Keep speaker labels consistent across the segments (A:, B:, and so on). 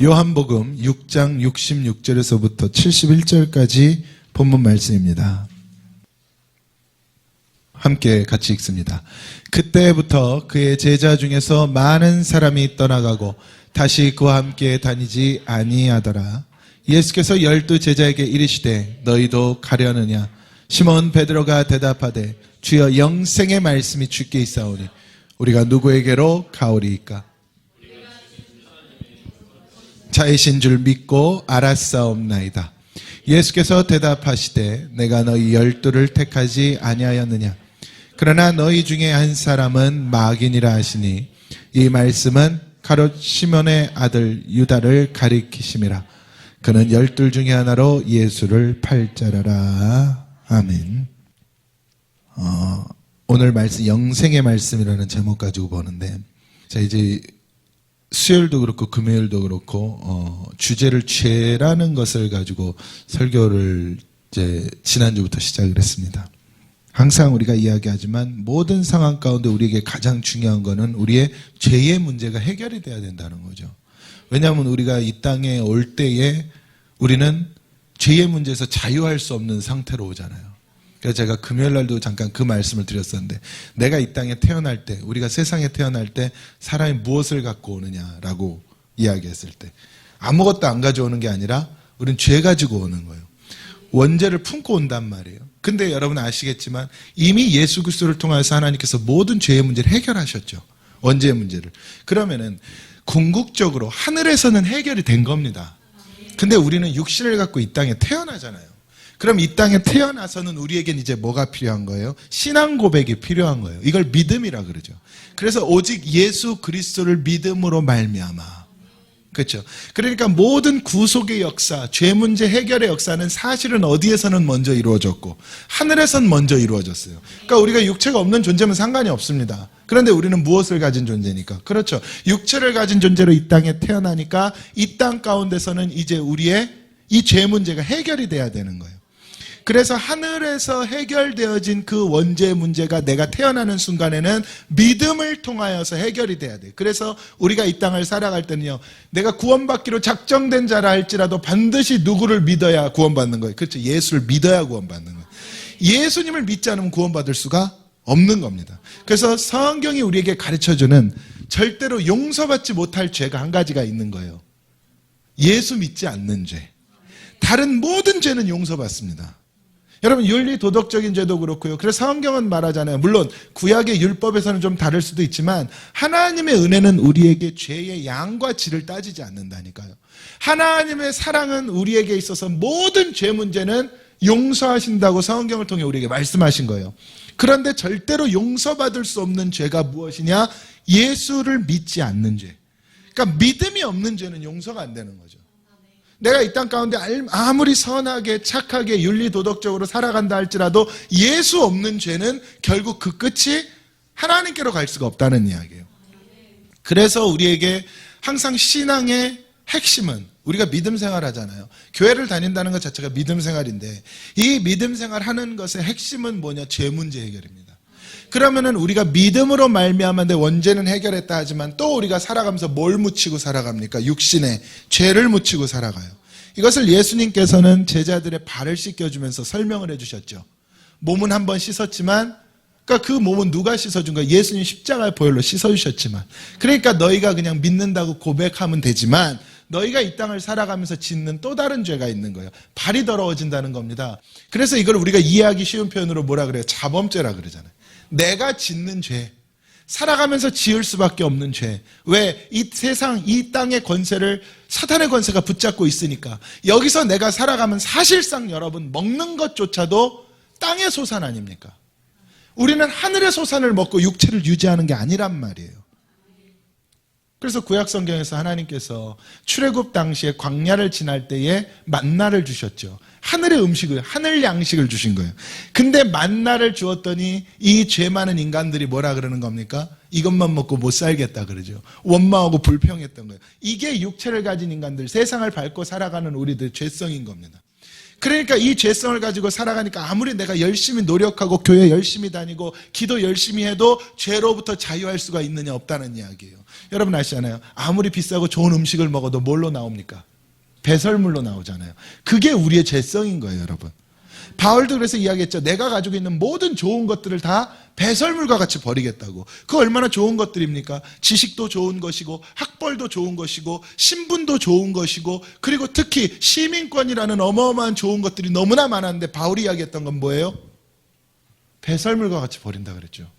A: 요한복음 6장 66절에서부터 71절까지 본문 말씀입니다. 함께 같이 읽습니다. 그때부터 그의 제자 중에서 많은 사람이 떠나가고 다시 그와 함께 다니지 아니하더라. 예수께서 12 제자에게 이르시되 너희도 가려느냐? 시몬 베드로가 대답하되 주여 영생의 말씀이 주께 있사오니 우리가 누구에게로 가오리이까? 자이신 줄 믿고 알았사옵나이다. 예수께서 대답하시되 내가 너희 12를 택하지 아니하였느냐? 그러나 너희 중에 한 사람은 마귀니라 하시니 이 말씀은 가롯 시몬의 아들 유다를 가리키심이라. 그는 12 중에 하나로 예수를 팔자라라. 아멘. 오늘 말씀 영생의 말씀이라는 제목 가지고 보는데, 자 이제 수요일도 그렇고 금요일도 그렇고 주제를 죄라는 것을 가지고 설교를 이제 지난주부터 시작을 했습니다. 항상 우리가 이야기하지만 모든 상황 가운데 우리에게 가장 중요한 거는 우리의 죄의 문제가 해결이 돼야 된다는 거죠. 왜냐하면 우리가 이 땅에 올 때에 우리는 죄의 문제에서 자유할 수 없는 상태로 오잖아요. 그래서 제가 금요일 날도 잠깐 그 말씀을 드렸었는데, 내가 이 땅에 태어날 때, 우리가 세상에 태어날 때 사람이 무엇을 갖고 오느냐라고 이야기했을 때 아무것도 안 가져오는 게 아니라 우리는 죄 가지고 오는 거예요. 원죄를 품고 온단 말이에요. 근데 여러분 아시겠지만 이미 예수 그리스도를 통해서 하나님께서 모든 죄의 문제를 해결하셨죠. 원죄의 문제를. 그러면은 궁극적으로 하늘에서는 해결이 된 겁니다. 근데 우리는 육신을 갖고 이 땅에 태어나잖아요. 그럼 이 땅에 태어나서는 우리에겐 이제 뭐가 필요한 거예요? 신앙 고백이 필요한 거예요. 이걸 믿음이라 그러죠. 그래서 오직 예수 그리스도를 믿음으로 말미암아. 그렇죠? 그러니까 모든 구속의 역사, 죄 문제 해결의 역사는 사실은 어디에서는 먼저 이루어졌고 하늘에선 먼저 이루어졌어요. 그러니까 우리가 육체가 없는 존재면 상관이 없습니다. 그런데 우리는 무엇을 가진 존재니까? 그렇죠. 육체를 가진 존재로 이 땅에 태어나니까 이 땅 가운데서는 이제 우리의 이 죄 문제가 해결이 돼야 되는 거예요. 그래서 하늘에서 해결되어진 그 원죄 문제가 내가 태어나는 순간에는 믿음을 통하여서 해결이 돼야 돼요. 그래서 우리가 이 땅을 살아갈 때는요, 내가 구원받기로 작정된 자라 할지라도 반드시 누구를 믿어야 구원받는 거예요. 그렇죠. 예수를 믿어야 구원받는 거예요. 예수님을 믿지 않으면 구원받을 수가 없는 겁니다. 그래서 성경이 우리에게 가르쳐주는 절대로 용서받지 못할 죄가 한 가지가 있는 거예요. 예수 믿지 않는 죄. 다른 모든 죄는 용서받습니다. 여러분 윤리 도덕적인 죄도 그렇고요. 그래서 성경은 말하잖아요. 물론 구약의 율법에서는 좀 다를 수도 있지만 하나님의 은혜는 우리에게 죄의 양과 질을 따지지 않는다니까요. 하나님의 사랑은 우리에게 있어서 모든 죄 문제는 용서하신다고 성경을 통해 우리에게 말씀하신 거예요. 그런데 절대로 용서받을 수 없는 죄가 무엇이냐? 예수를 믿지 않는 죄. 그러니까 믿음이 없는 죄는 용서가 안 되는 거죠. 내가 이 땅 가운데 아무리 선하게 착하게 윤리도덕적으로 살아간다 할지라도 예수 없는 죄는 결국 그 끝이 하나님께로 갈 수가 없다는 이야기예요. 그래서 우리에게 항상 신앙의 핵심은 우리가 믿음 생활하잖아요. 교회를 다닌다는 것 자체가 믿음 생활인데 이 믿음 생활하는 것의 핵심은 뭐냐? 죄 문제 해결입니다. 그러면은 우리가 믿음으로 말미암았는데 원죄는 해결했다 하지만 또 우리가 살아가면서 뭘 묻히고 살아갑니까? 육신에 죄를 묻히고 살아가요. 이것을 예수님께서는 제자들의 발을 씻겨주면서 설명을 해주셨죠. 몸은 한번 씻었지만, 그러니까 그 몸은 누가 씻어준 거예요? 예수님 십자가의 보혈로 씻어주셨지만, 그러니까 너희가 그냥 믿는다고 고백하면 되지만 너희가 이 땅을 살아가면서 짓는 또 다른 죄가 있는 거예요. 발이 더러워진다는 겁니다. 그래서 이걸 우리가 이해하기 쉬운 표현으로 뭐라 그래요? 자범죄라 그러잖아요. 내가 짓는 죄, 살아가면서 지을 수밖에 없는 죄. 왜? 이 세상, 이 땅의 권세를 사탄의 권세가 붙잡고 있으니까. 여기서 내가 살아가면 사실상 여러분 먹는 것조차도 땅의 소산 아닙니까? 우리는 하늘의 소산을 먹고 육체를 유지하는 게 아니란 말이에요. 그래서 구약성경에서 하나님께서 출애굽 당시에 광야를 지날 때에 만나를 주셨죠. 하늘의 음식을, 하늘 양식을 주신 거예요. 근데 만나를 주었더니 이 죄 많은 인간들이 뭐라 그러는 겁니까? 이것만 먹고 못 살겠다 그러죠. 원망하고 불평했던 거예요. 이게 육체를 가진 인간들, 세상을 밟고 살아가는 우리들 죄성인 겁니다. 그러니까 이 죄성을 가지고 살아가니까 아무리 내가 열심히 노력하고 교회 열심히 다니고 기도 열심히 해도 죄로부터 자유할 수가 있느냐 없다는 이야기예요. 여러분 아시잖아요. 아무리 비싸고 좋은 음식을 먹어도 뭘로 나옵니까? 배설물로 나오잖아요. 그게 우리의 죄성인 거예요, 여러분. 바울도 그래서 이야기했죠. 내가 가지고 있는 모든 좋은 것들을 다 배설물과 같이 버리겠다고. 그 얼마나 좋은 것들입니까? 지식도 좋은 것이고 학벌도 좋은 것이고 신분도 좋은 것이고 그리고 특히 시민권이라는 어마어마한 좋은 것들이 너무나 많았는데 바울이 이야기했던 건 뭐예요? 배설물과 같이 버린다 그랬죠.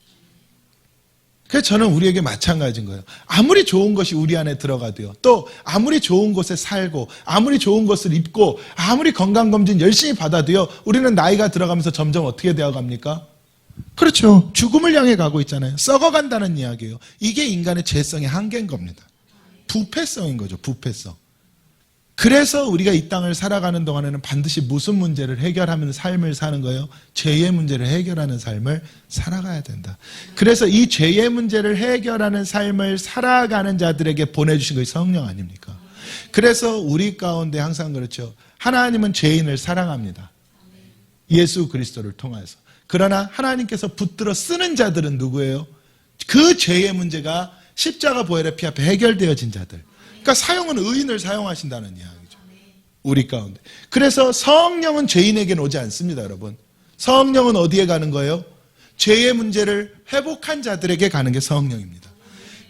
A: 그래서 저는 우리에게 마찬가지인 거예요. 아무리 좋은 것이 우리 안에 들어가도요. 또 아무리 좋은 곳에 살고 아무리 좋은 것을 입고 아무리 건강검진 열심히 받아도요. 우리는 나이가 들어가면서 점점 어떻게 되어갑니까? 그렇죠. 죽음을 향해 가고 있잖아요. 썩어간다는 이야기예요. 이게 인간의 죄성의 한계인 겁니다. 부패성인 거죠. 부패성. 그래서 우리가 이 땅을 살아가는 동안에는 반드시 무슨 문제를 해결하면 삶을 사는 거예요? 죄의 문제를 해결하는 삶을 살아가야 된다. 그래서 이 죄의 문제를 해결하는 삶을 살아가는 자들에게 보내주신 것이 성령 아닙니까? 그래서 우리 가운데 항상 그렇죠. 하나님은 죄인을 사랑합니다. 예수 그리스도를 통해서. 그러나 하나님께서 붙들어 쓰는 자들은 누구예요? 그 죄의 문제가 십자가 보혈의 피 앞에 해결되어진 자들. 그러니까 사용은 의인을 사용하신다는 이야기죠. 우리 가운데. 그래서 성령은 죄인에게는 오지 않습니다, 여러분. 성령은 어디에 가는 거예요? 죄의 문제를 회복한 자들에게 가는 게 성령입니다.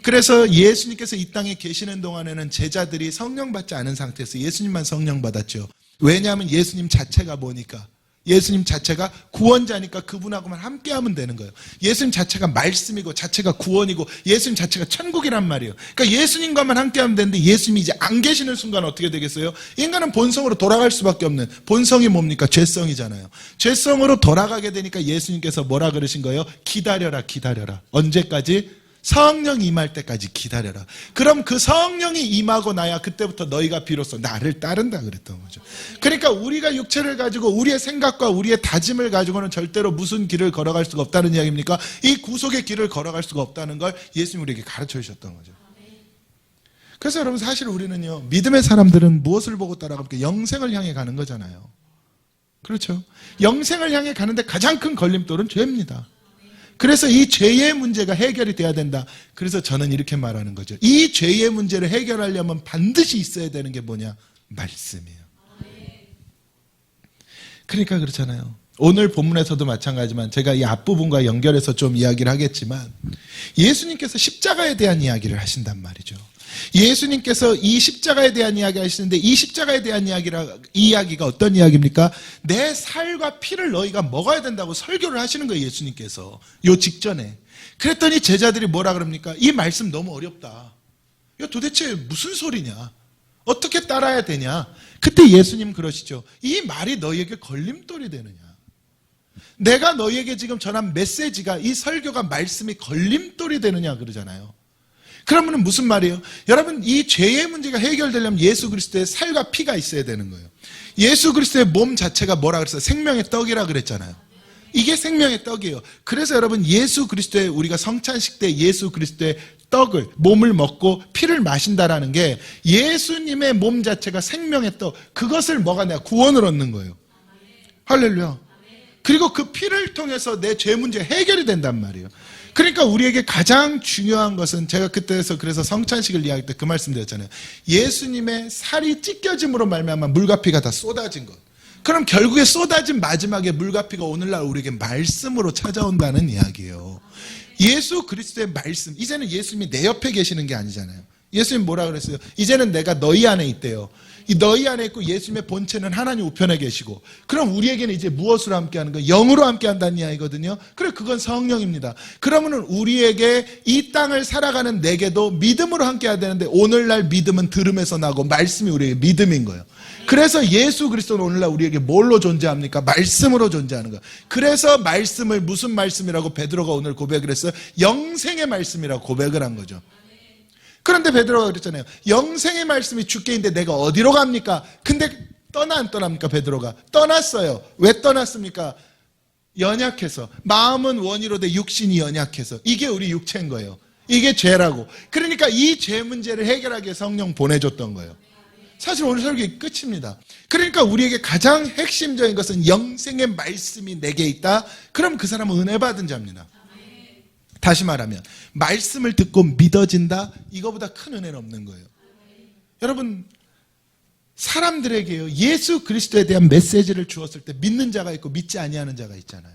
A: 그래서 예수님께서 이 땅에 계시는 동안에는 제자들이 성령 받지 않은 상태에서 예수님만 성령 받았죠. 왜냐하면 예수님 자체가 뭐니까? 예수님 자체가 구원자니까 그분하고만 함께하면 되는 거예요. 예수님 자체가 말씀이고 자체가 구원이고 예수님 자체가 천국이란 말이에요. 그러니까 예수님과만 함께하면 되는데 예수님이 이제 안 계시는 순간 어떻게 되겠어요? 인간은 본성으로 돌아갈 수밖에 없는, 본성이 뭡니까? 죄성이잖아요. 죄성으로 돌아가게 되니까 예수님께서 뭐라 그러신 거예요? 기다려라, 기다려라. 언제까지? 성령이 임할 때까지 기다려라. 그럼 그 성령이 임하고 나야 그때부터 너희가 비로소 나를 따른다 그랬던 거죠. 그러니까 우리가 육체를 가지고 우리의 생각과 우리의 다짐을 가지고는 절대로 무슨 길을 걸어갈 수가 없다는 이야기입니까? 이 구속의 길을 걸어갈 수가 없다는 걸 예수님이 우리에게 가르쳐 주셨던 거죠. 그래서 여러분 사실 우리는요, 믿음의 사람들은 무엇을 보고 따라갑니까? 영생을 향해 가는 거잖아요. 그렇죠? 영생을 향해 가는데 가장 큰 걸림돌은 죄입니다. 그래서 이 죄의 문제가 해결이 돼야 된다. 그래서 저는 이렇게 말하는 거죠. 이 죄의 문제를 해결하려면 반드시 있어야 되는 게 뭐냐? 말씀이에요. 그러니까 그렇잖아요. 오늘 본문에서도 마찬가지지만 제가 이 앞부분과 연결해서 좀 이야기를 하겠지만 예수님께서 십자가에 대한 이야기를 하신단 말이죠. 예수님께서 이 십자가에 대한 이야기 하시는데 이 십자가에 대한 이야기가 어떤 이야기입니까? 내 살과 피를 너희가 먹어야 된다고 설교를 하시는 거예요, 예수님께서. 요 직전에. 그랬더니 제자들이 뭐라 그럽니까? 이 말씀 너무 어렵다. 이거 도대체 무슨 소리냐? 어떻게 따라야 되냐? 그때 예수님 그러시죠. 이 말이 너희에게 걸림돌이 되느냐? 내가 너희에게 지금 전한 메시지가, 이 설교가, 말씀이 걸림돌이 되느냐 그러잖아요. 그러면 무슨 말이에요? 여러분, 이 죄의 문제가 해결되려면 예수 그리스도의 살과 피가 있어야 되는 거예요. 예수 그리스도의 몸 자체가 뭐라 그랬어요? 생명의 떡이라 그랬잖아요. 이게 생명의 떡이에요. 그래서 여러분, 예수 그리스도의, 우리가 성찬식 때 예수 그리스도의 떡을, 몸을 먹고 피를 마신다라는 게 예수님의 몸 자체가 생명의 떡, 그것을 먹어 내가 구원을 얻는 거예요. 할렐루야. 그리고 그 피를 통해서 내 죄 문제 해결이 된단 말이에요. 그러니까 우리에게 가장 중요한 것은, 제가 그때에서 그래서 성찬식을 이야기할 때 그 말씀 드렸잖아요. 예수님의 살이 찢겨짐으로 말미암아 물과 피가 다 쏟아진 것. 그럼 결국에 쏟아진 마지막에 물과 피가 오늘날 우리에게 말씀으로 찾아온다는 이야기예요. 예수 그리스도의 말씀. 이제는 예수님이 내 옆에 계시는 게 아니잖아요. 예수님 뭐라 그랬어요? 이제는 내가 너희 안에 있대요. 이 너희 안에 있고 예수님의 본체는 하나님 우편에 계시고, 그럼 우리에게는 이제 무엇으로 함께하는 거예요? 영으로 함께한다는 이야기거든요. 그래, 그건 성령입니다. 그러면은 우리에게 이 땅을 살아가는 내게도 믿음으로 함께해야 되는데, 오늘날 믿음은 들음에서 나고 말씀이 우리에게 믿음인 거예요. 그래서 예수 그리스도는 오늘날 우리에게 뭘로 존재합니까? 말씀으로 존재하는 거예요. 그래서 말씀을 무슨 말씀이라고 베드로가 오늘 고백을 했어요? 영생의 말씀이라고 고백을 한 거죠. 그런데 베드로가 그랬잖아요. 영생의 말씀이 주께 있는데 내가 어디로 갑니까? 근데 안 떠납니까? 베드로가 떠났어요. 왜 떠났습니까? 연약해서. 마음은 원이로되 육신이 연약해서. 이게 우리 육체인 거예요. 이게 죄라고. 그러니까 이 죄 문제를 해결하기 위해 성령 보내줬던 거예요. 사실 오늘 설교의 끝입니다. 그러니까 우리에게 가장 핵심적인 것은 영생의 말씀이 내게 있다. 그럼 그 사람은 은혜 받은 자입니다. 다시 말하면 말씀을 듣고 믿어진다. 이거보다 큰 은혜는 없는 거예요. 여러분, 사람들에게요, 예수 그리스도에 대한 메시지를 주었을 때 믿는 자가 있고 믿지 아니하는 자가 있잖아요.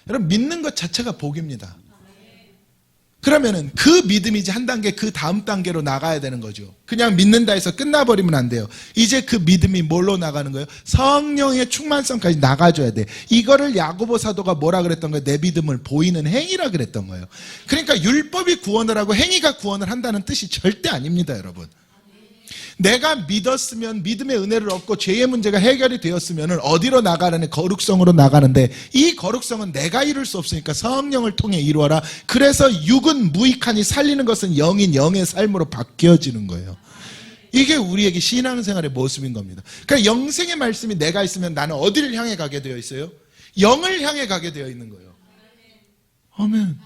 A: 여러분, 믿는 것 자체가 복입니다. 그러면은 그 믿음이 이제 한 단계, 그 다음 단계로 나가야 되는 거죠. 그냥 믿는다 해서 끝나버리면 안 돼요. 이제 그 믿음이 뭘로 나가는 거예요? 성령의 충만성까지 나가줘야 돼. 이거를 야고보 사도가 뭐라 그랬던 거예요? 내 믿음을 보이는 행위라 그랬던 거예요. 그러니까 율법이 구원을 하고 행위가 구원을 한다는 뜻이 절대 아닙니다, 여러분. 내가 믿었으면, 믿음의 은혜를 얻고 죄의 문제가 해결이 되었으면 어디로 나가라는? 거룩성으로 나가는데, 이 거룩성은 내가 이룰 수 없으니까 성령을 통해 이루어라. 그래서 육은 무익하니 살리는 것은 영인 영의 삶으로 바뀌어지는 거예요. 이게 우리에게 신앙생활의 모습인 겁니다. 그러니까 영생의 말씀이 내가 있으면 나는 어디를 향해 가게 되어 있어요? 영을 향해 가게 되어 있는 거예요. 아멘.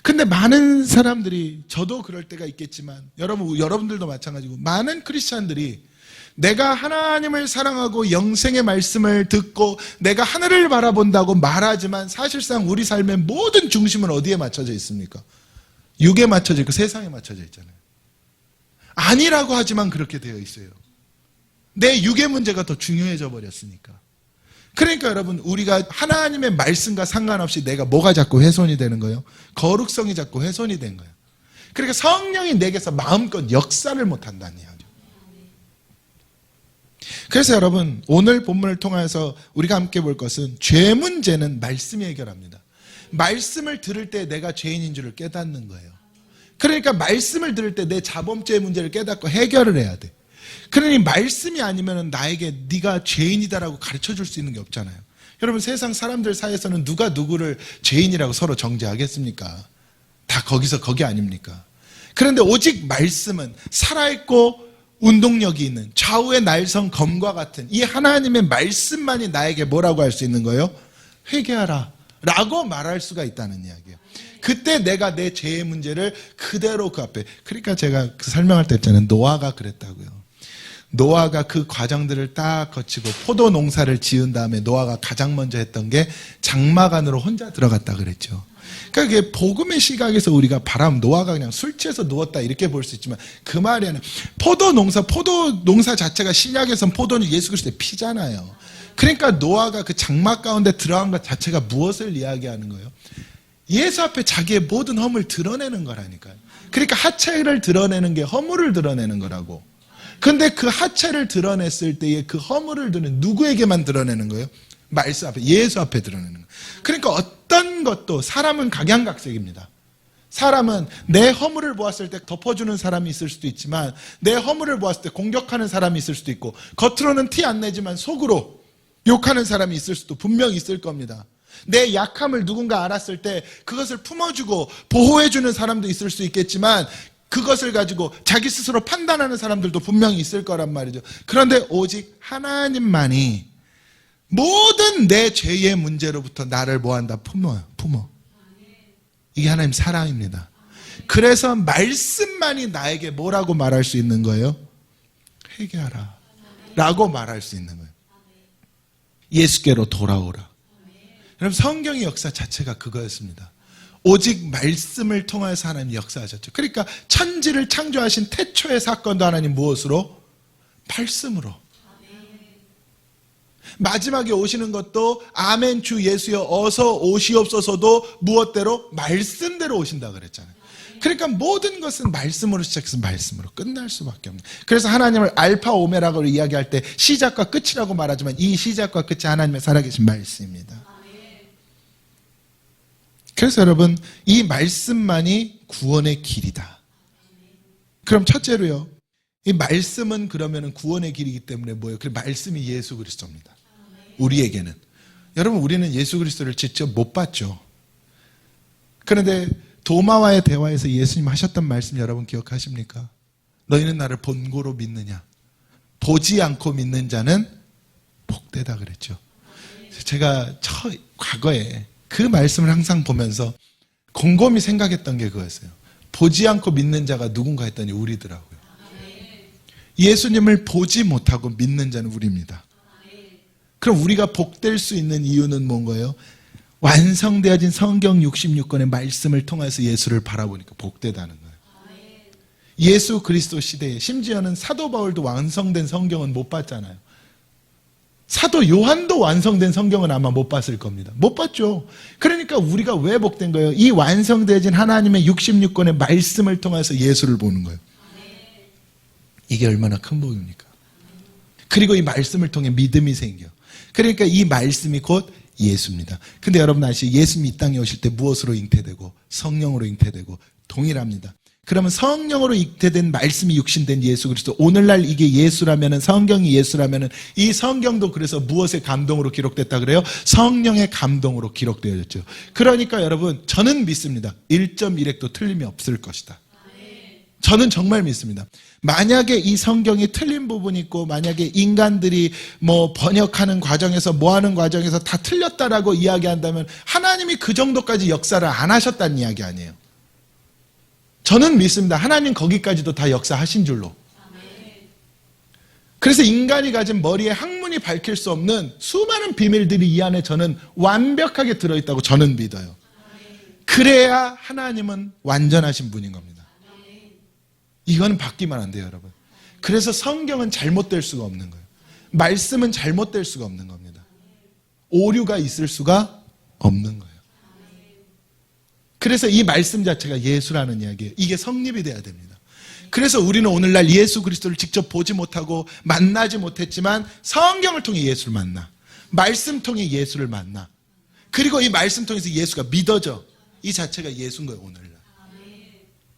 A: 근데 많은 사람들이, 저도 그럴 때가 있겠지만 여러분들도 마찬가지고, 많은 크리스찬들이 내가 하나님을 사랑하고 영생의 말씀을 듣고 내가 하늘을 바라본다고 말하지만 사실상 우리 삶의 모든 중심은 어디에 맞춰져 있습니까? 육에 맞춰져 있고 세상에 맞춰져 있잖아요. 아니라고 하지만 그렇게 되어 있어요. 내 육의 문제가 더 중요해져 버렸으니까. 그러니까 여러분, 우리가 하나님의 말씀과 상관없이 내가 뭐가 자꾸 훼손이 되는 거예요? 거룩성이 자꾸 훼손이 된 거예요. 그러니까 성령이 내게서 마음껏 역사를 못한다는 이야기죠. 그래서 여러분, 오늘 본문을 통해서 우리가 함께 볼 것은, 죄 문제는 말씀이 해결합니다. 말씀을 들을 때 내가 죄인인 줄을 깨닫는 거예요. 그러니까 말씀을 들을 때 내 자범죄의 문제를 깨닫고 해결을 해야 돼. 그러니 말씀이 아니면 나에게 네가 죄인이다라고 가르쳐줄 수 있는 게 없잖아요. 여러분, 세상 사람들 사이에서는 누가 누구를 죄인이라고 서로 정죄하겠습니까? 다 거기서 거기 아닙니까? 그런데 오직 말씀은 살아있고 운동력이 있는 좌우의 날성 검과 같은 이 하나님의 말씀만이 나에게 뭐라고 할 수 있는 거예요? 회개하라 라고 말할 수가 있다는 이야기예요. 그때 내가 내 죄의 문제를 그대로 그 앞에, 그러니까 제가 그 설명할 때 했잖아요. 노아가 그랬다고요. 노아가 그 과정들을 딱 거치고 포도 농사를 지은 다음에 노아가 가장 먼저 했던 게 장막 안으로 혼자 들어갔다 그랬죠. 그러니까 그게 복음의 시각에서 우리가 바라면 노아가 그냥 술 취해서 누웠다 이렇게 볼 수 있지만, 그 말이 아니라 포도 농사 자체가 신약에선 포도는 예수 그리스도의 피잖아요. 그러니까 노아가 그 장막 가운데 들어간 것 자체가 무엇을 이야기하는 거예요? 예수 앞에 자기의 모든 허물 드러내는 거라니까요. 그러니까 하체를 드러내는 게 허물을 드러내는 거라고. 근데 그 하체를 드러냈을 때의 그 허물을 드러내는, 누구에게만 드러내는 거예요? 말씀 앞에, 예수 앞에 드러내는 거예요. 그러니까 어떤 것도, 사람은 각양각색입니다. 사람은 내 허물을 보았을 때 덮어주는 사람이 있을 수도 있지만, 내 허물을 보았을 때 공격하는 사람이 있을 수도 있고, 겉으로는 티 안 내지만 속으로 욕하는 사람이 있을 수도 분명히 있을 겁니다. 내 약함을 누군가 알았을 때 그것을 품어주고 보호해주는 사람도 있을 수 있겠지만, 그것을 가지고 자기 스스로 판단하는 사람들도 분명히 있을 거란 말이죠. 그런데 오직 하나님만이 모든 내 죄의 문제로부터 나를 뭐한다? 품어. 이게 하나님 사랑입니다. 그래서 말씀만이 나에게 뭐라고 말할 수 있는 거예요? 회개하라 라고 말할 수 있는 거예요. 예수께로 돌아오라. 여러분, 성경의 역사 자체가 그거였습니다. 오직 말씀을 통해서 하나님 역사하셨죠. 그러니까 천지를 창조하신 태초의 사건도 하나님 무엇으로? 말씀으로. 마지막에 오시는 것도 아멘 주 예수여 어서 오시옵소서도 무엇대로? 말씀대로 오신다 그랬잖아요. 그러니까 모든 것은 말씀으로 시작해서 말씀으로 끝날 수밖에 없는. 그래서 하나님을 알파 오메라고 이야기할 때 시작과 끝이라고 말하지만, 이 시작과 끝이 하나님의 살아계신 말씀입니다. 그래서 여러분, 이 말씀만이 구원의 길이다. 그럼 첫째로요, 이 말씀은 그러면 구원의 길이기 때문에 뭐예요? 그 말씀이 예수 그리스도입니다. 우리에게는. 여러분, 우리는 예수 그리스도를 직접 못 봤죠. 그런데 도마와의 대화에서 예수님 하셨던 말씀 여러분 기억하십니까? 너희는 나를 본고로 믿느냐? 보지 않고 믿는 자는 복되다 그랬죠. 제가 과거에 그 말씀을 항상 보면서 곰곰이 생각했던 게 그거였어요. 보지 않고 믿는 자가 누군가 했더니 우리더라고요. 예수님을 보지 못하고 믿는 자는 우리입니다. 그럼 우리가 복될 수 있는 이유는 뭔가요? 완성되어진 성경 66권의 말씀을 통해서 예수를 바라보니까 복되다는 거예요. 예수 그리스도 시대에 심지어는 사도 바울도 완성된 성경은 못 봤잖아요. 사도 요한도 완성된 성경은 아마 못 봤을 겁니다. 못 봤죠. 그러니까 우리가 왜 복된 거예요? 이 완성되어진 하나님의 66권의 말씀을 통해서 예수를 보는 거예요. 이게 얼마나 큰 복입니까? 그리고 이 말씀을 통해 믿음이 생겨. 그러니까 이 말씀이 곧 예수입니다. 근데 여러분 아시죠? 예수님이 이 땅에 오실 때 무엇으로 잉태되고 성령으로 잉태되고 동일합니다. 그러면 성령으로 잉태된 말씀이 육신된 예수 그리스도, 오늘날 이게 예수라면은, 성경이 예수라면은 이 성경도 그래서 무엇의 감동으로 기록됐다 그래요? 성령의 감동으로 기록되어졌죠. 그러니까 여러분 저는 믿습니다. 1.1획도 틀림이 없을 것이다. 저는 정말 믿습니다. 만약에 이 성경이 틀린 부분이 있고, 만약에 인간들이 뭐 번역하는 과정에서 뭐 하는 과정에서 다 틀렸다라고 이야기한다면 하나님이 그 정도까지 역사를 안 하셨다는 이야기 아니에요. 저는 믿습니다. 하나님 거기까지도 다 역사하신 줄로. 그래서 인간이 가진 머리에 학문이 밝힐 수 없는 수많은 비밀들이 이 안에 저는 완벽하게 들어있다고 저는 믿어요. 그래야 하나님은 완전하신 분인 겁니다. 이건 바뀌면 안 돼요, 여러분. 그래서 성경은 잘못될 수가 없는 거예요. 말씀은 잘못될 수가 없는 겁니다. 오류가 있을 수가 없는 거예요. 그래서 이 말씀 자체가 예수라는 이야기예요. 이게 성립이 돼야 됩니다. 그래서 우리는 오늘날 예수 그리스도를 직접 보지 못하고 만나지 못했지만 성경을 통해 예수를 만나, 말씀 통해 예수를 만나, 그리고 이 말씀 통해서 예수가 믿어져. 이 자체가 예수인 거예요, 오늘날.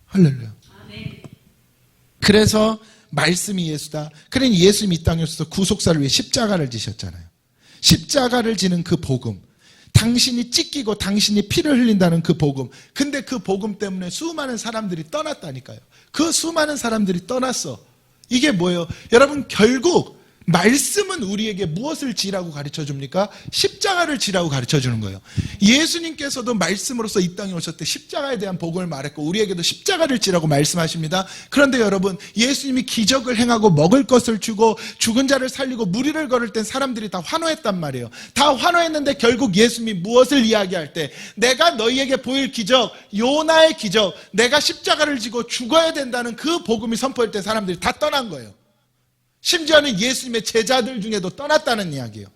A: 할렐루야. 그래서 말씀이 예수다. 그러니 예수님이 이 땅에 오셔서 구속사를 위해 십자가를 지셨잖아요. 십자가를 지는 그 복음, 당신이 찢기고 당신이 피를 흘린다는 그 복음. 근데 그 복음 때문에 수많은 사람들이 떠났다니까요. 그 수많은 사람들이 떠났어. 이게 뭐예요? 여러분, 결국 말씀은 우리에게 무엇을 지라고 가르쳐 줍니까? 십자가를 지라고 가르쳐 주는 거예요. 예수님께서도 말씀으로서 이 땅에 오셨을 때 십자가에 대한 복음을 말했고, 우리에게도 십자가를 지라고 말씀하십니다. 그런데 여러분, 예수님이 기적을 행하고 먹을 것을 주고 죽은 자를 살리고 무리를 걸을 땐 사람들이 다 환호했단 말이에요. 다 환호했는데 결국 예수님이 무엇을 이야기할 때, 내가 너희에게 보일 기적, 요나의 기적, 내가 십자가를 지고 죽어야 된다는 그 복음이 선포할 때 사람들이 다 떠난 거예요. 심지어는 예수님의 제자들 중에도 떠났다는 이야기예요.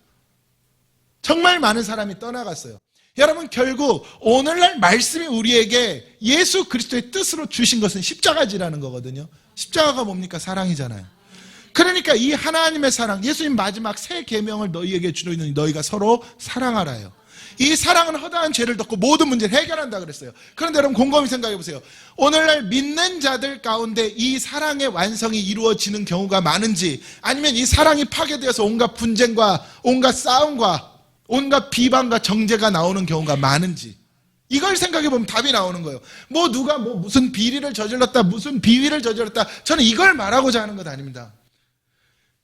A: 정말 많은 사람이 떠나갔어요. 여러분, 결국 오늘날 말씀이 우리에게 예수 그리스도의 뜻으로 주신 것은 십자가지라는 거거든요. 십자가가 뭡니까? 사랑이잖아요. 그러니까 이 하나님의 사랑, 예수님 마지막 새 계명을 너희에게 주노니 너희가 서로 사랑하라요. 이 사랑은 허다한 죄를 덮고 모든 문제를 해결한다 그랬어요. 그런데 여러분, 곰곰이 생각해 보세요. 오늘날 믿는 자들 가운데 이 사랑의 완성이 이루어지는 경우가 많은지, 아니면 이 사랑이 파괴되어서 온갖 분쟁과 온갖 싸움과 온갖 비방과 정죄가 나오는 경우가 많은지, 이걸 생각해 보면 답이 나오는 거예요. 뭐 누가 뭐 무슨 비리를 저질렀다, 무슨 비위를 저질렀다, 저는 이걸 말하고자 하는 것 아닙니다.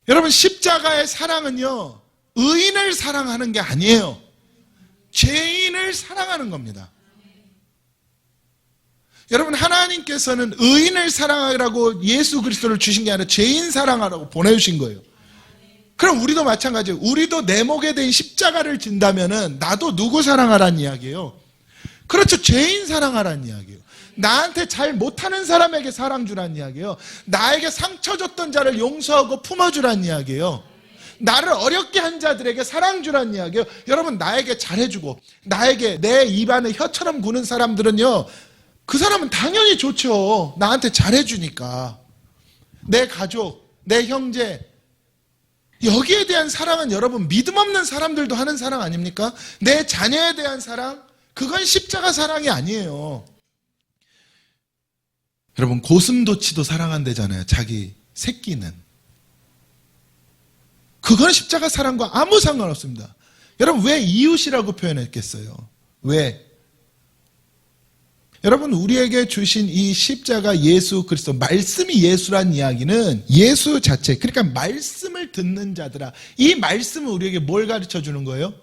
A: 여러분, 십자가의 사랑은요, 의인을 사랑하는 게 아니에요. 죄인을 사랑하는 겁니다. 여러분, 하나님께서는 의인을 사랑하라고 예수 그리스도를 주신 게 아니라 죄인 사랑하라고 보내주신 거예요. 그럼 우리도 마찬가지예요. 우리도 내 목에 대인 십자가를 진다면은 나도 누구 사랑하라는 이야기예요? 그렇죠. 죄인 사랑하라는 이야기예요. 나한테 잘 못하는 사람에게 사랑 주라는 이야기예요. 나에게 상처 줬던 자를 용서하고 품어주라는 이야기예요. 나를 어렵게 한 자들에게 사랑 주라는 이야기예요. 여러분, 나에게 잘해주고 나에게 내 입안에 혀처럼 구는 사람들은요, 그 사람은 당연히 좋죠. 나한테 잘해주니까. 내 가족, 내 형제, 여기에 대한 사랑은 여러분, 믿음 없는 사람들도 하는 사랑 아닙니까? 내 자녀에 대한 사랑, 그건 십자가 사랑이 아니에요. 여러분, 고슴도치도 사랑한대잖아요. 자기 새끼는. 그건 십자가 사랑과 아무 상관없습니다. 여러분, 왜 이웃이라고 표현했겠어요? 왜? 여러분, 우리에게 주신 이 십자가 예수 그리스도, 말씀이 예수란 이야기는 예수 자체, 그러니까 말씀을 듣는 자들아, 이 말씀은 우리에게 뭘 가르쳐 주는 거예요?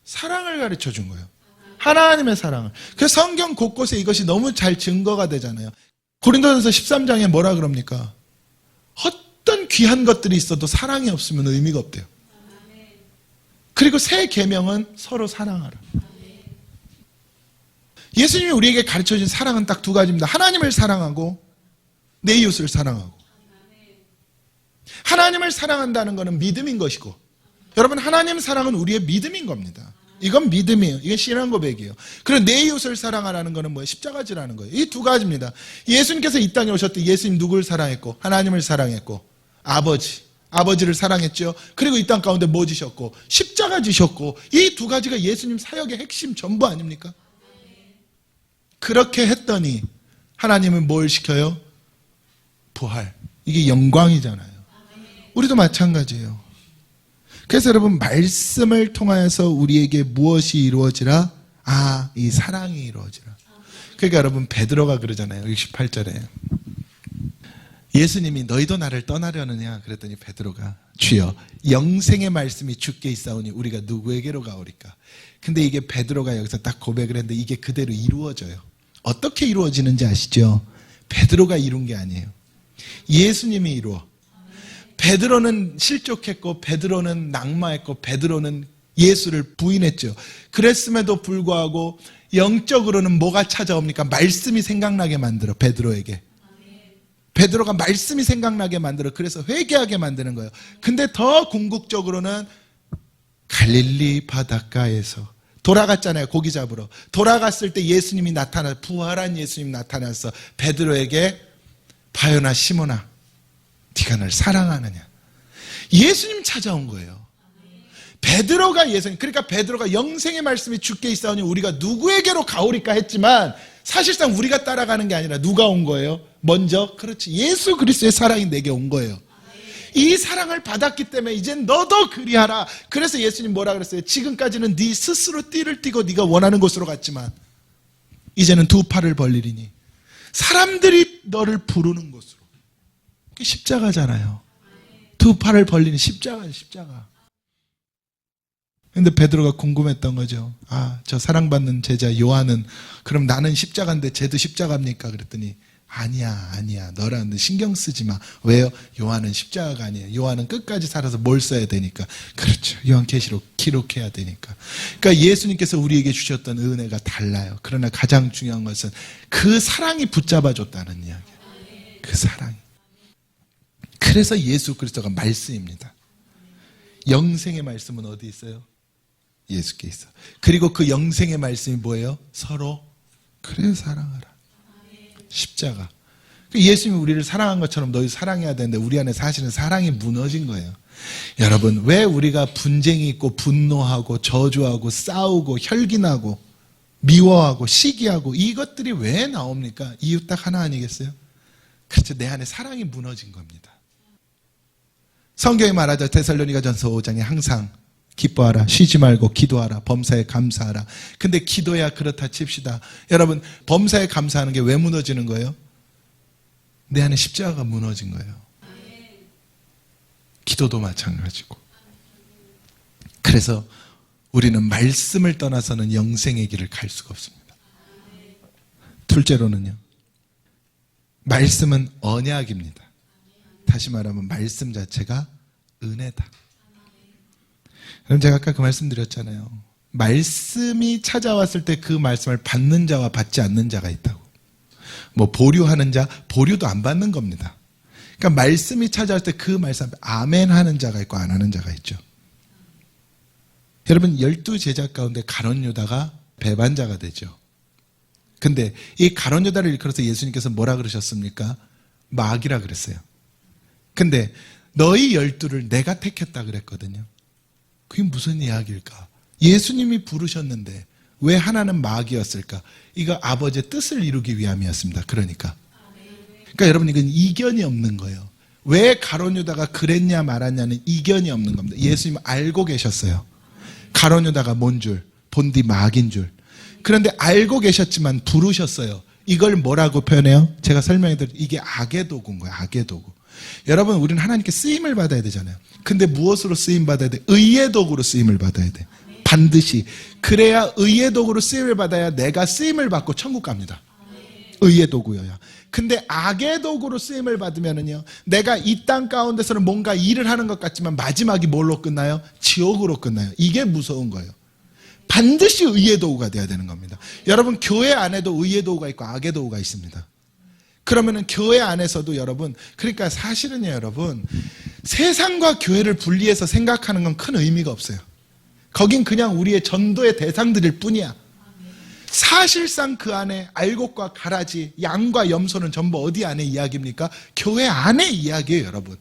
A: 사랑을 가르쳐 준 거예요. 하나님의 사랑을. 그래서 성경 곳곳에 이것이 너무 잘 증거가 되잖아요. 고린도전서 13장에 뭐라 그럽니까? 귀한 것들이 있어도 사랑이 없으면 의미가 없대요. 그리고 새 계명은 서로 사랑하라. 예수님이 우리에게 가르쳐준 사랑은 딱 두 가지입니다. 하나님을 사랑하고 내 이웃을 사랑하고. 하나님을 사랑한다는 것은 믿음인 것이고, 여러분 하나님 사랑은 우리의 믿음인 겁니다. 이건 믿음이에요. 이건 신앙 고백이에요. 그리고 내 이웃을 사랑하라는 것은 뭐예요? 십자가지라는 거예요. 이 두 가지입니다. 예수님께서 이 땅에 오셨을 때 예수님 누구를 사랑했고, 하나님을 사랑했고, 아버지를 사랑했죠. 그리고 이 땅 가운데 뭐 지셨고, 십자가 지셨고, 이 두 가지가 예수님 사역의 핵심 전부 아닙니까? 그렇게 했더니 하나님은 뭘 시켜요? 부활. 이게 영광이잖아요. 우리도 마찬가지예요. 그래서 여러분 말씀을 통하여서 우리에게 무엇이 이루어지라? 이 사랑이 이루어지라. 그러니까 여러분 베드로가 그러잖아요. 68절에 예수님이 너희도 나를 떠나려느냐 그랬더니 베드로가 주여 영생의 말씀이 주께 있사오니 우리가 누구에게로 가오리까. 근데 이게 베드로가 여기서 딱 고백을 했는데 이게 그대로 이루어져요. 어떻게 이루어지는지 아시죠? 베드로가 이룬 게 아니에요. 예수님이 이루어. 베드로는 실족했고 베드로는 낙마했고 베드로는 예수를 부인했죠. 그랬음에도 불구하고 영적으로는 뭐가 찾아옵니까? 말씀이 생각나게 만들어. 베드로에게 베드로가 말씀이 생각나게 만들어. 그래서 회개하게 만드는 거예요. 근데 더 궁극적으로는 갈릴리 바닷가에서 돌아갔잖아요. 고기 잡으러. 돌아갔을 때 예수님이 부활한 예수님이 나타나서 베드로에게 바요나 시몬아 네가 날 사랑하느냐. 예수님 찾아온 거예요. 베드로가 예수님. 그러니까 베드로가 영생의 말씀이 주께 있사오니 우리가 누구에게로 가오리까 했지만 사실상 우리가 따라가는 게 아니라 누가 온 거예요? 먼저 그렇지 예수 그리스도의 사랑이 내게 온 거예요. 이 사랑을 받았기 때문에 이젠 너도 그리하라. 그래서 예수님 뭐라 그랬어요? 지금까지는 네 스스로 띠를 띠고 네가 원하는 곳으로 갔지만 이제는 두 팔을 벌리리니 사람들이 너를 부르는 곳으로. 그게 십자가잖아요. 두 팔을 벌리는 십자가예요. 십자가. 근데 베드로가 궁금했던 거죠. 저 사랑받는 제자 요한은 그럼 나는 십자가인데 쟤도 십자가입니까? 그랬더니 아니야. 너랑 신경 쓰지 마. 왜요? 요한은 십자가가 아니에요. 요한은 끝까지 살아서 뭘 써야 되니까. 그렇죠. 요한계시록 기록해야 되니까. 그러니까 예수님께서 우리에게 주셨던 은혜가 달라요. 그러나 가장 중요한 것은 그 사랑이 붙잡아줬다는 이야기예요. 그 사랑이. 그래서 예수 그리스도가 말씀입니다. 영생의 말씀은 어디 있어요? 예수께 있어. 그리고 그 영생의 말씀이 뭐예요? 서로 그래 사랑하라. 십자가. 예수님이 우리를 사랑한 것처럼 너희 사랑해야 되는데 우리 안에 사실은 사랑이 무너진 거예요. 여러분 왜 우리가 분쟁이 있고 분노하고 저주하고 싸우고 혈기나고 미워하고 시기하고 이것들이 왜 나옵니까? 이유 딱 하나 아니겠어요? 그렇죠. 내 안에 사랑이 무너진 겁니다. 성경이 말하죠. 데살로니가전서 5장에 항상 기뻐하라, 쉬지 말고 기도하라, 범사에 감사하라. 근데 기도야 그렇다 칩시다. 여러분 범사에 감사하는 게 왜 무너지는 거예요? 내 안에 십자가가 무너진 거예요. 기도도 마찬가지고. 그래서 우리는 말씀을 떠나서는 영생의 길을 갈 수가 없습니다. 둘째로는요, 말씀은 언약입니다. 다시 말하면 말씀 자체가 은혜다. 그럼 제가 아까 그 말씀 드렸잖아요. 말씀이 찾아왔을 때 그 말씀을 받는 자와 받지 않는 자가 있다고. 뭐 보류하는 자, 보류도 안 받는 겁니다. 그러니까 말씀이 찾아올 때 그 말씀 아멘 하는 자가 있고 안 하는 자가 있죠. 여러분 12제자 가운데 가룟 유다가 배반자가 되죠. 근데 이 가룟 유다를 일컬어서 예수님께서 뭐라 그러셨습니까? 마귀라 그랬어요. 근데 너희 12를 내가 택했다 그랬거든요. 그게 무슨 이야기일까? 예수님이 부르셨는데 왜 하나는 마귀였을까? 이거 아버지의 뜻을 이루기 위함이었습니다. 그러니까 여러분 이건 이견이 없는 거예요. 왜 가룟 유다가 그랬냐 말았냐는 이견이 없는 겁니다. 예수님 알고 계셨어요. 가룟 유다가 뭔 줄? 본디 마귀인 줄. 그런데 알고 계셨지만 부르셨어요. 이걸 뭐라고 표현해요? 제가 설명해 드릴게요. 이게 악의 도구인 거예요. 악의 도구. 여러분 우리는 하나님께 쓰임을 받아야 되잖아요. 근데 무엇으로 쓰임 받아야 돼? 의의 도구로 쓰임을 받아야 돼. 반드시. 그래야 의의 도구로 쓰임을 받아야 내가 쓰임을 받고 천국 갑니다. 의의 도구여야. 근데 악의 도구로 쓰임을 받으면은요, 내가 이 땅 가운데서는 뭔가 일을 하는 것 같지만 마지막이 뭘로 끝나요? 지옥으로 끝나요. 이게 무서운 거예요. 반드시 의의 도구가 돼야 되는 겁니다. 여러분, 교회 안에도 의의 도구가 있고 악의 도구가 있습니다. 그러면은 교회 안에서도 여러분, 그러니까 사실은요, 여러분, 세상과 교회를 분리해서 생각하는 건 큰 의미가 없어요. 거긴 그냥 우리의 전도의 대상들일 뿐이야. 사실상 그 안에 알곡과 가라지, 양과 염소는 전부 어디 안에 이야기입니까? 교회 안에 이야기예요, 여러분.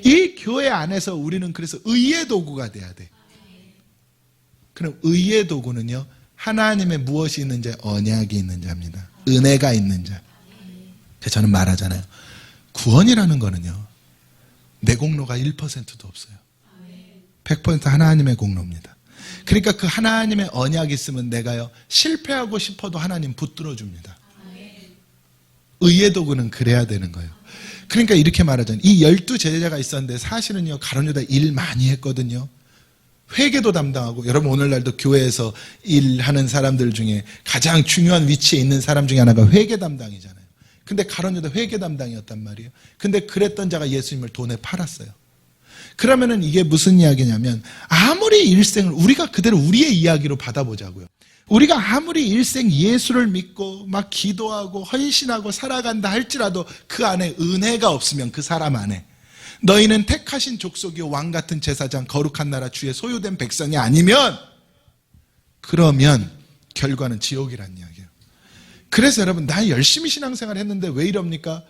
A: 이 교회 안에서 우리는 그래서 의의 도구가 돼야 돼. 그럼 의의 도구는요, 하나님의 무엇이 있는 자? 언약이 있는 자입니다. 은혜가 있는 자. 그래서 저는 말하잖아요. 구원이라는 거는요, 내 공로가 1%도 없어요. 100% 하나님의 공로입니다. 그러니까 그 하나님의 언약이 있으면 내가요, 실패하고 싶어도 하나님 붙들어 줍니다. 의의 도구는 그래야 되는 거예요. 그러니까 이렇게 말하잖아요. 이 12제자가 있었는데 사실은요, 가룟유다 일 많이 했거든요. 회계도 담당하고, 여러분 오늘날도 교회에서 일하는 사람들 중에 가장 중요한 위치에 있는 사람 중에 하나가 회계 담당이잖아요. 근데 가룟유다 회계 담당이었단 말이에요. 근데 그랬던 자가 예수님을 돈에 팔았어요. 그러면은 이게 무슨 이야기냐면, 아무리 일생을 우리가 그대로 우리의 이야기로 받아보자고요. 우리가 아무리 일생 예수를 믿고 막 기도하고 헌신하고 살아간다 할지라도 그 안에 은혜가 없으면, 그 사람 안에 너희는 택하신 족속이요 왕같은 제사장 거룩한 나라 주의 소유된 백성이 아니면, 그러면 결과는 지옥이란 이야기예요. 그래서 여러분, 나 열심히 신앙생활 했는데 왜 이럽니까?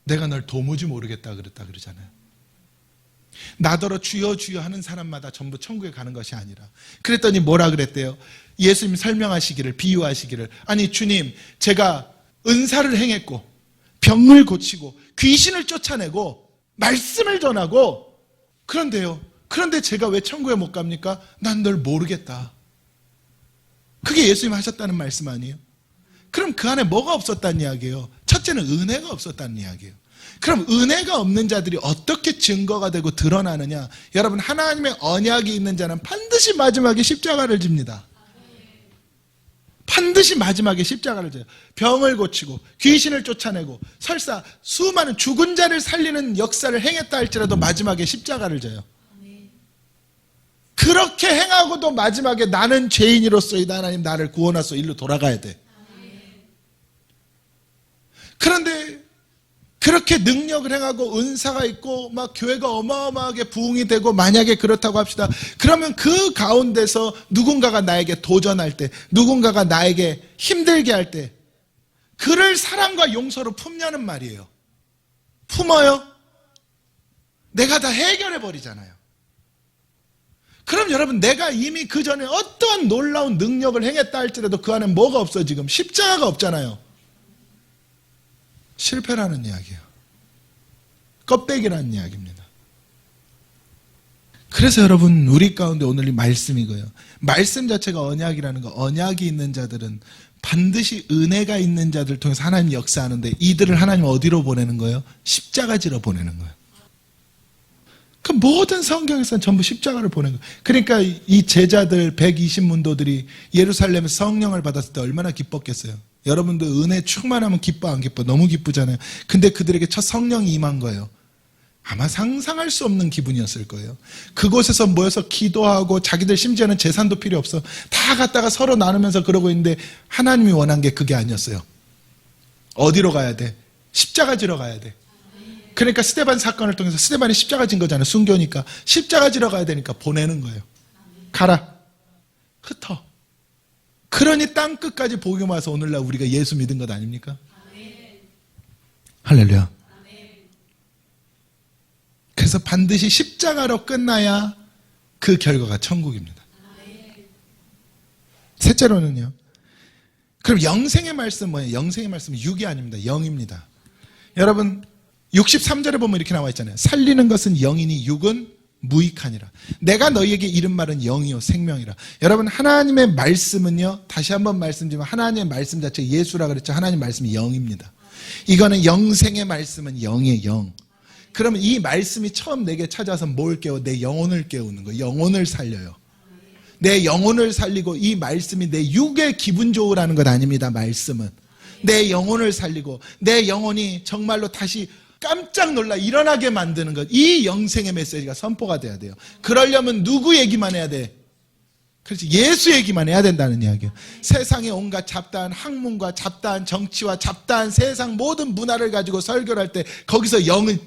A: 내가 널 도무지 모르겠다 그랬다 그러잖아요. 나더러 주여 주여 하는 사람마다 전부 천국에 가는 것이 아니라. 그랬더니 뭐라 그랬대요? 예수님 설명하시기를, 비유하시기를, 아니 주님, 제가 은사를 행했고 병을 고치고 귀신을 쫓아내고 말씀을 전하고, 그런데 제가 왜 천국에 못 갑니까? 난 널 모르겠다. 그게 예수님 하셨다는 말씀 아니에요? 그럼 그 안에 뭐가 없었다는 이야기예요? 첫째는 은혜가 없었다는 이야기예요. 그럼 은혜가 없는 자들이 어떻게 증거가 되고 드러나느냐? 여러분, 하나님의 언약이 있는 자는 반드시 마지막에 십자가를 집니다. 반드시 마지막에 십자가를 져요. 병을 고치고 귀신을 쫓아내고 설사 수많은 죽은 자를 살리는 역사를 행했다 할지라도 마지막에 십자가를 져요. 그렇게 행하고도 마지막에 나는 죄인으로서이다, 하나님 나를 구원하소서, 일로 돌아가야 돼. 그런데 그렇게 능력을 행하고 은사가 있고 막 교회가 어마어마하게 부흥이 되고, 만약에 그렇다고 합시다. 그러면 그 가운데서 누군가가 나에게 도전할 때, 누군가가 나에게 힘들게 할 때 그를 사랑과 용서로 품냐는 말이에요. 품어요? 내가 다 해결해 버리잖아요. 그럼 여러분, 내가 이미 그 전에 어떠한 놀라운 능력을 행했다 할지라도 그 안에 뭐가 없어? 지금 십자가가 없잖아요. 실패라는 이야기예요. 껍데기라는 이야기입니다. 그래서 여러분, 우리 가운데 오늘 이 말씀이고요. 말씀 자체가 언약이라는 거, 언약이 있는 자들은 반드시 은혜가 있는 자들 통해서 하나님 역사하는데, 이들을 하나님 어디로 보내는 거예요? 십자가지로 보내는 거예요. 그 모든 성경에서는 전부 십자가를 보낸 거예요. 그러니까 이 제자들 120문도들이 예루살렘에서 성령을 받았을 때 얼마나 기뻤겠어요. 여러분들 은혜 충만하면 기뻐 안 기뻐? 너무 기쁘잖아요. 근데 그들에게 첫 성령이 임한 거예요. 아마 상상할 수 없는 기분이었을 거예요. 그곳에서 모여서 기도하고, 자기들 심지어는 재산도 필요 없어, 다 갖다가 서로 나누면서 그러고 있는데, 하나님이 원한 게 그게 아니었어요. 어디로 가야 돼? 십자가 지러 가야 돼. 그러니까 스데반 사건을 통해서, 스데반이 십자가 진 거잖아요. 순교니까 십자가 지러 가야 되니까 보내는 거예요. 가라, 흩어. 그러니 땅 끝까지 복음 와서 오늘날 우리가 예수 믿은 것 아닙니까? 할렐루야. 그래서 반드시 십자가로 끝나야 그 결과가 천국입니다. 셋째로는요, 그럼 영생의 말씀 뭐예요? 영생의 말씀은 육이 아닙니다. 영입니다. 여러분, 63절에 보면 이렇게 나와 있잖아요. 살리는 것은 영이니 육은 무익하니라. 내가 너희에게 이른 말은 영이요 생명이라. 여러분, 하나님의 말씀은요, 다시 한번 말씀드리면 하나님의 말씀 자체, 예수라 그랬죠. 하나님 말씀이 영입니다. 이거는 영생의 말씀은 영이에요. 영. 그러면 이 말씀이 처음 내게 찾아서 뭘 깨워? 내 영혼을 깨우는 거예요. 영혼을 살려요. 내 영혼을 살리고, 이 말씀이 내 육의 기분 좋으라는 것 아닙니다. 말씀은 내 영혼을 살리고 내 영혼이 정말로 다시 깜짝 놀라 일어나게 만드는 것. 이 영생의 메시지가 선포가 돼야 돼요. 그러려면 누구 얘기만 해야 돼? 그렇지. 예수 얘기만 해야 된다는 이야기예요. 세상의 온갖 잡다한 학문과 잡다한 정치와 잡다한 세상 모든 문화를 가지고 설교를 할 때 거기서 영은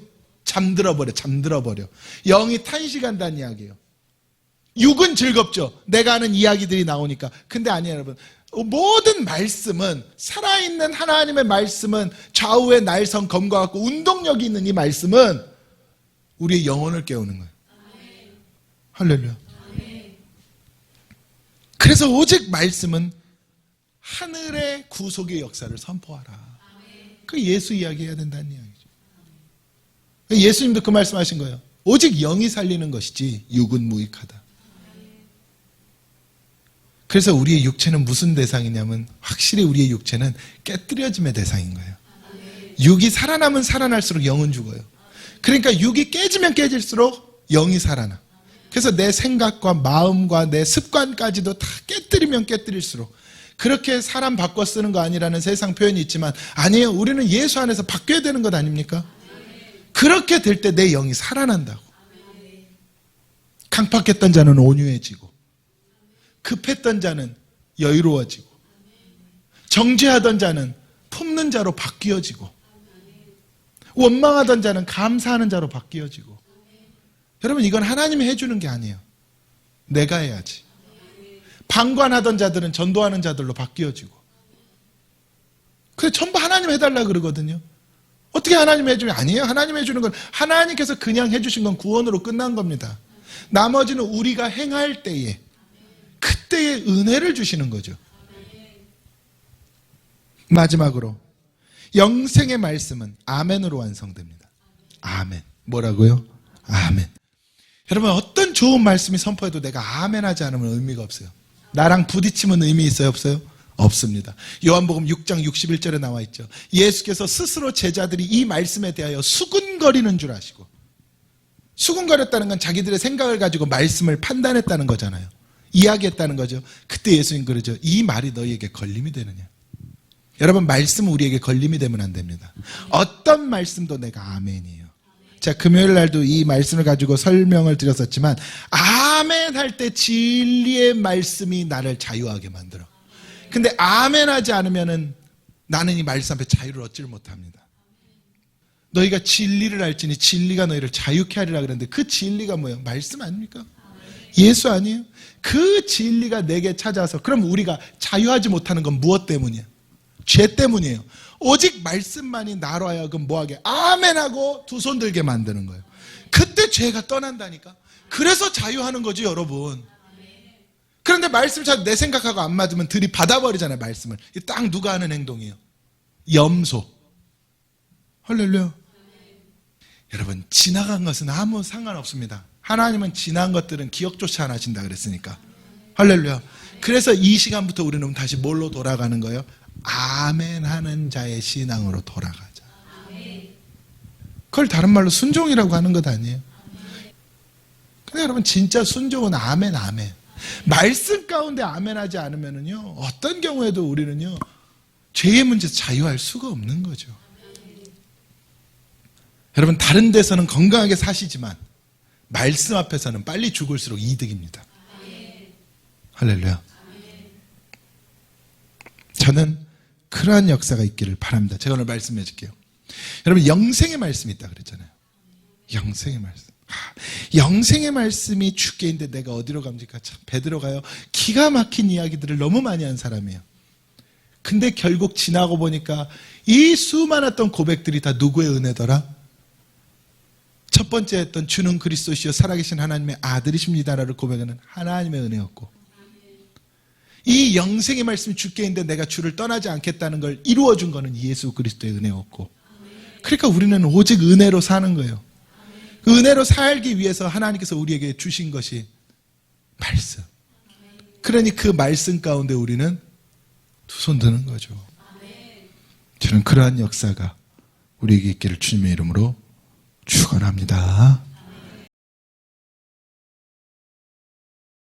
A: 잠들어 버려. 영이 탄식한다는 이야기예요. 육은 즐겁죠. 내가 하는 이야기들이 나오니까. 근데 아니에요, 여러분. 모든 말씀은, 살아있는 하나님의 말씀은 좌우의 날성 검과 같고 운동력이 있는 이 말씀은 우리의 영혼을 깨우는 거예요. 할렐루야. 그래서 오직 말씀은 하늘의 구속의 역사를 선포하라. 그 예수 이야기해야 된다는 이야기죠. 예수님도 그 말씀하신 거예요. 오직 영이 살리는 것이지 육은 무익하다. 그래서 우리의 육체는 무슨 대상이냐면 확실히 우리의 육체는 깨뜨려짐의 대상인 거예요. 육이 살아나면 살아날수록 영은 죽어요. 그러니까 육이 깨지면 깨질수록 영이 살아나. 그래서 내 생각과 마음과 내 습관까지도 다 깨뜨리면 깨뜨릴수록, 그렇게 사람 바꿔 쓰는 거 아니라는 세상 표현이 있지만 아니에요. 우리는 예수 안에서 바뀌어야 되는 것 아닙니까? 그렇게 될 때 내 영이 살아난다고. 강팍했던 자는 온유해지고, 급했던 자는 여유로워지고, 정죄하던 자는 품는 자로 바뀌어지고, 원망하던 자는 감사하는 자로 바뀌어지고. 여러분, 이건 하나님이 해주는 게 아니에요. 내가 해야지. 방관하던 자들은 전도하는 자들로 바뀌어지고. 그래, 전부 하나님 해달라 그러거든요. 어떻게 하나님 해주면? 아니에요. 하나님 해주는 건, 하나님께서 그냥 해주신 건 구원으로 끝난 겁니다. 나머지는 우리가 행할 때에, 그때의 은혜를 주시는 거죠. 마지막으로 영생의 말씀은 아멘으로 완성됩니다. 아멘. 뭐라고요? 아멘. 여러분, 어떤 좋은 말씀이 선포해도 내가 아멘 하지 않으면 의미가 없어요. 나랑 부딪히면 의미 있어요? 없어요? 없습니다. 요한복음 6장 61절에 나와 있죠. 예수께서 스스로 제자들이 이 말씀에 대하여 수군거리는 줄 아시고, 수군거렸다는 건 자기들의 생각을 가지고 말씀을 판단했다는 거잖아요. 이야기했다는 거죠. 그때 예수님 그러죠. 이 말이 너희에게 걸림이 되느냐. 여러분, 말씀은 우리에게 걸림이 되면 안 됩니다. 어떤 말씀도 내가 아멘이에요. 자, 금요일 날도 이 말씀을 가지고 설명을 드렸었지만, 아멘 할 때 진리의 말씀이 나를 자유하게 만들어. 근데 아멘 하지 않으면은 나는 이 말씀 앞에 자유를 얻지를 못합니다. 너희가 진리를 알지니 진리가 너희를 자유케 하리라 그랬는데, 그 진리가 뭐예요? 말씀 아닙니까? 예수 아니에요? 그 진리가 내게 찾아서, 그럼 우리가 자유하지 못하는 건 무엇 때문이야? 죄 때문이에요. 오직 말씀만이 나로 하여금 뭐하게? 아멘하고 두 손 들게 만드는 거예요. 그때 죄가 떠난다니까. 그래서 자유하는 거지, 여러분. 그런데 말씀을 잘 내 생각하고 안 맞으면 들이받아버리잖아요, 말씀을. 이 딱 누가 하는 행동이에요? 염소. 할렐루야. 여러분, 지나간 것은 아무 상관없습니다. 하나님은 지난 것들은 기억조차 안 하신다 그랬으니까. 할렐루야. 그래서 이 시간부터 우리는 다시 뭘로 돌아가는 거예요? 아멘 하는 자의 신앙으로 돌아가자. 그걸 다른 말로 순종이라고 하는 것 아니에요? 근데 여러분, 진짜 순종은 아멘, 아멘. 말씀 가운데 아멘 하지 않으면은요, 어떤 경우에도 우리는요, 죄의 문제에서 자유할 수가 없는 거죠. 여러분, 다른 데서는 건강하게 사시지만 말씀 앞에서는 빨리 죽을수록 이득입니다. 할렐루야. 저는 그러한 역사가 있기를 바랍니다. 제가 오늘 말씀해 줄게요. 여러분, 영생의 말씀이 있다 그랬잖아요. 영생의 말씀. 영생의 말씀이 주께 있는데 내가 어디로 갑니까? 참 베드로 가요. 기가 막힌 이야기들을 너무 많이 한 사람이에요. 근데 결국 지나고 보니까 이 수많았던 고백들이 다 누구의 은혜더라? 첫 번째 했던 주는 그리스도시요 살아계신 하나님의 아들이십니다라를 고백하는 하나님의 은혜였고, 이 영생의 말씀이 주께 있는데 내가 주를 떠나지 않겠다는 걸 이루어준 거는 예수 그리스도의 은혜였고, 그러니까 우리는 오직 은혜로 사는 거예요. 은혜로 살기 위해서 하나님께서 우리에게 주신 것이 말씀. 그러니 그 말씀 가운데 우리는 두 손 드는 거죠. 저는 그러한 역사가 우리에게 있기를 주님의 이름으로 축원합니다.